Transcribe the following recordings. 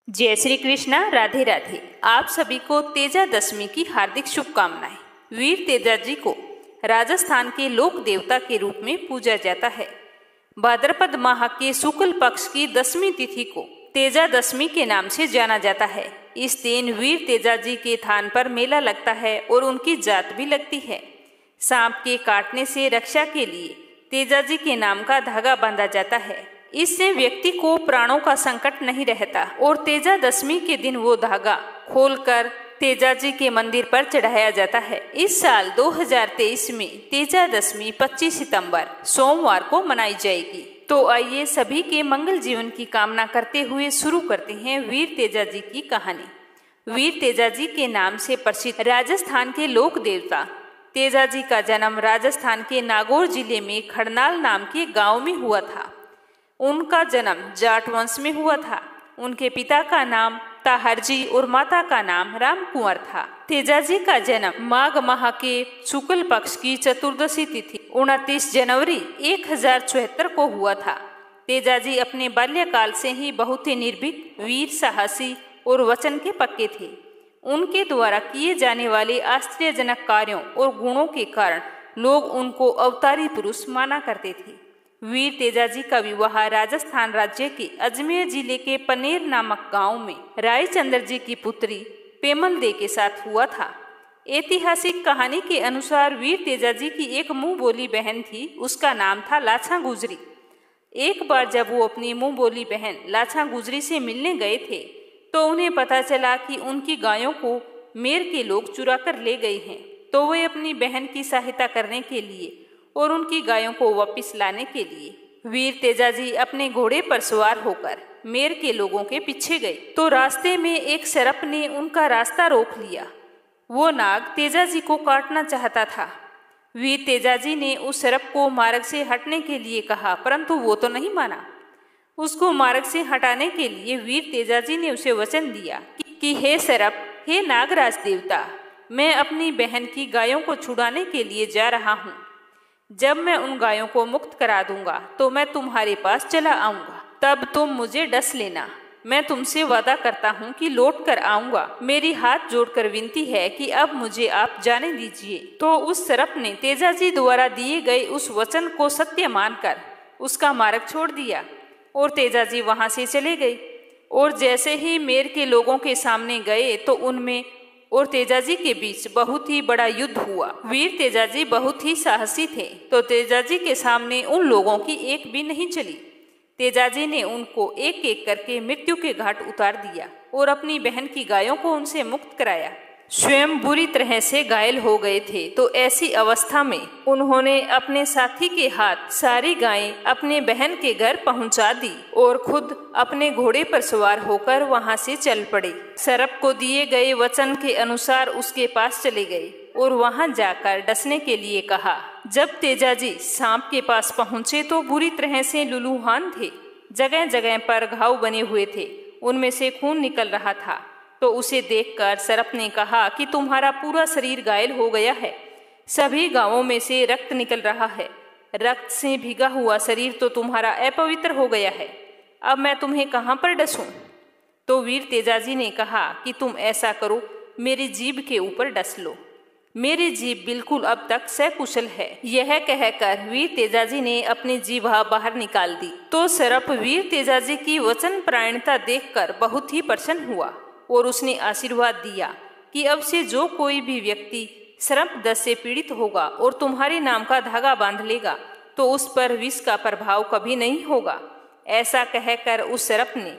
जय श्री कृष्णा, राधे राधे। आप सभी को तेजा दशमी की हार्दिक शुभकामनाएं। वीर तेजा जी को राजस्थान के लोक देवता के रूप में पूजा जाता है। भाद्रपद माह के शुक्ल पक्ष की दशमी तिथि को तेजा दशमी के नाम से जाना जाता है। इस दिन वीर तेजा जी के थान पर मेला लगता है और उनकी जात भी लगती है। सांप के काटने से रक्षा के लिए तेजा जी के नाम का धागा बांधा जाता है। इससे व्यक्ति को प्राणों का संकट नहीं रहता और तेजा दशमी के दिन वो धागा खोलकर तेजा जी के मंदिर पर चढ़ाया जाता है। इस साल 2023 में तेजा दशमी 25 सितंबर सोमवार को मनाई जाएगी। तो आइए सभी के मंगल जीवन की कामना करते हुए शुरू करते हैं वीर तेजा जी की कहानी। वीर तेजा जी के नाम से प्रसिद्ध राजस्थान के लोक देवता तेजा जी का जन्म राजस्थान के नागौर जिले में खड़नाल नाम के गांव में हुआ था। उनका जन्म जाट वंश में हुआ था। उनके पिता का नाम ताहरजी और माता का नाम राम कुंवर था। तेजा जी का जन्म माघ माह के शुक्ल पक्ष की चतुर्दशी तिथि 29 जनवरी 1074 को हुआ था। तेजा जी अपने बाल्यकाल से ही बहुत ही निर्भीक, वीर, साहसी और वचन के पक्के थे। उनके द्वारा किए जाने वाले आश्चर्यजनक कार्यों और गुणों के कारण लोग उनको अवतारी पुरुष माना करते थे। वीर तेजा जी का विवाह राजस्थान राज्य के अजमेर जिले के पनेर नामक गांव में रायचंद्र जी की पुत्री पेमल दे के साथ हुआ था। ऐतिहासिक कहानी के अनुसार वीर तेजा जी की एक मुंह बोली बहन थी। उसका नाम था लाछा गुजरी। एक बार जब वो अपनी मुंह बोली बहन लाछा गुजरी से मिलने गए थे तो उन्हें पता चला कि उनकी गायों को मेर के लोग चुरा कर ले गए हैं। तो वे अपनी बहन की सहायता करने के लिए और उनकी गायों को वापस लाने के लिए वीर तेजा जी अपने घोड़े पर सवार होकर मेर के लोगों के पीछे गए। तो रास्ते में एक सर्प ने उनका रास्ता रोक लिया। वो नाग तेजा जी को काटना चाहता था। वीर तेजा जी ने उस सर्प को मार्ग से हटने के लिए कहा, परंतु वो तो नहीं माना। उसको मार्ग से हटाने के लिए वीर तेजा जी ने उसे वचन दिया कि हे सर्प, हे नागराज देवता, मैं अपनी बहन की गायों को छुड़ाने के लिए जा रहा हूँ। जब मैं उन गायों को मुक्त करा दूंगा तो मैं तुम्हारे पास चला आऊंगा, तब तुम मुझे डस लेना। मैं तुमसे वादा करता हूँ कि लौट कर आऊंगा। मेरी हाथ जोड़कर विनती है कि अब मुझे आप जाने दीजिए। तो उस सर्प ने तेजा जी द्वारा दिए गए उस वचन को सत्य मानकर उसका मार्ग छोड़ दिया और तेजा जी वहां से चले गए। और जैसे ही मेर के लोगों के सामने गए तो उनमें और तेजा जी के बीच बहुत ही बड़ा युद्ध हुआ। वीर तेजा जी बहुत ही साहसी थे, तो तेजा जी के सामने उन लोगों की एक भी नहीं चली। तेजा जी ने उनको एक एक करके मृत्यु के घाट उतार दिया और अपनी बहन की गायों को उनसे मुक्त कराया। स्वयं बुरी तरह से घायल हो गए थे, तो ऐसी अवस्था में उन्होंने अपने साथी के हाथ सारी गायें अपने बहन के घर पहुंचा दी और खुद अपने घोड़े पर सवार होकर वहां से चल पड़े। सर्प को दिए गए वचन के अनुसार उसके पास चले गए और वहां जाकर डसने के लिए कहा। जब तेजा जी सांप के पास पहुंचे तो बुरी तरह से लुलूहान थे। जगह जगह पर घाव बने हुए थे, उनमें से खून निकल रहा था। तो उसे देखकर सर्प ने कहा कि तुम्हारा पूरा शरीर घायल हो गया है, सभी गांवों में से रक्त निकल रहा है। रक्त से भीगा हुआ शरीर तो तुम्हारा अपवित्र हो गया है। अब मैं तुम्हें कहाँ पर डसूं? तो वीर तेजा जी ने कहा कि तुम ऐसा करो, मेरी जीभ के ऊपर डस लो। मेरी जीभ बिल्कुल अब तक सकुशल है। यह कहकर वीर तेजा जी ने अपनी जीभा बाहर निकाल दी। तो सर्प वीर तेजा जी की वचन परायणता देखकर बहुत ही प्रसन्न हुआ और उसने आशीर्वाद दिया कि अब से जो कोई भी व्यक्ति सर्प दंश से पीड़ित होगा और तुम्हारे नाम का धागा बांध लेगा तो उस पर विष का प्रभाव कभी नहीं होगा। ऐसा कहकर उस सर्प ने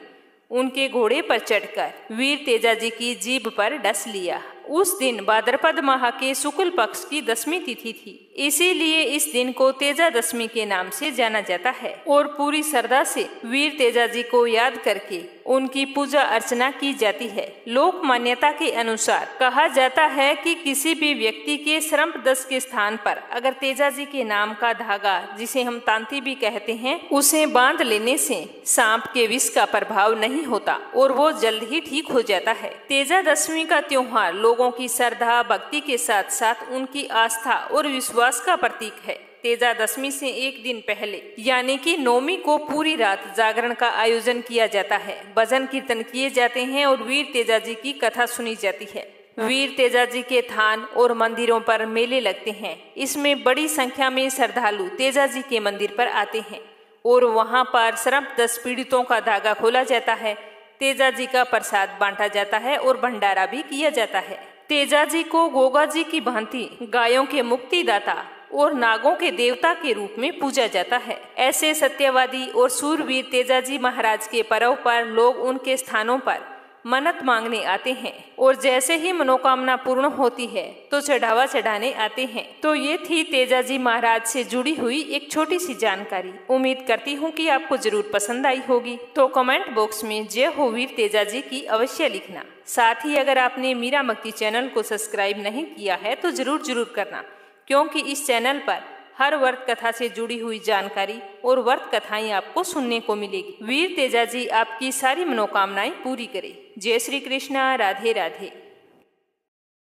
उनके घोड़े पर चढ़कर वीर तेजा जी की जीभ पर डस लिया। उस दिन भाद्रपद माह के शुक्ल पक्ष की दशमी तिथि थी, इसीलिए इस दिन को तेजा दशमी के नाम से जाना जाता है। और पूरी श्रद्धा से वीर तेजा जी को याद करके उनकी पूजा अर्चना की जाती है। लोक मान्यता के अनुसार कहा जाता है कि किसी भी व्यक्ति के सर्प दंश के स्थान पर अगर तेजा जी के नाम का धागा, जिसे हम तांती भी कहते हैं, उसे बांध लेने से सांप के विष का प्रभाव नहीं होता और वो जल्द ही ठीक हो जाता है। तेजा दशमी का त्योहार लोगों की श्रद्धा भक्ति के साथ साथ उनकी आस्था और विश्वास का प्रतीक है। तेजा दशमी से एक दिन पहले यानी कि नौमी को पूरी रात जागरण का आयोजन किया जाता है। भजन कीर्तन किए जाते हैं और वीर तेजा जी की कथा सुनी जाती है। वीर तेजा जी के थान और मंदिरों पर मेले लगते हैं। इसमें बड़ी संख्या में श्रद्धालु तेजा जी के मंदिर पर आते हैं और वहां पर सर्पदंश पीड़ितों का धागा खोला जाता है। तेजा जी का प्रसाद बांटा जाता है और भंडारा भी किया जाता है। तेजा जी को गोगा जी की भांति गायों के मुक्तिदाता और नागों के देवता के रूप में पूजा जाता है। ऐसे सत्यवादी और सूरवीर तेजा जी महाराज के पर्व पर लोग उनके स्थानों पर मन्नत मांगने आते हैं और जैसे ही मनोकामना पूर्ण होती है तो चढ़ावा चढ़ाने आते हैं। तो ये थी तेजा जी महाराज से जुड़ी हुई एक छोटी सी जानकारी। उम्मीद करती हूँ कि आपको जरूर पसंद आई होगी। तो कमेंट बॉक्स में जय हो वीर तेजा जी की अवश्य लिखना। साथ ही अगर आपने मीरा मक्ती चैनल को सब्सक्राइब नहीं किया है तो जरूर करना, क्योंकि इस चैनल पर हर व्रत कथा से जुड़ी हुई जानकारी और व्रत कथाएं आपको सुनने को मिलेगी। वीर तेजा जी आपकी सारी मनोकामनाएं पूरी करे। जय श्री कृष्णा। राधे राधे।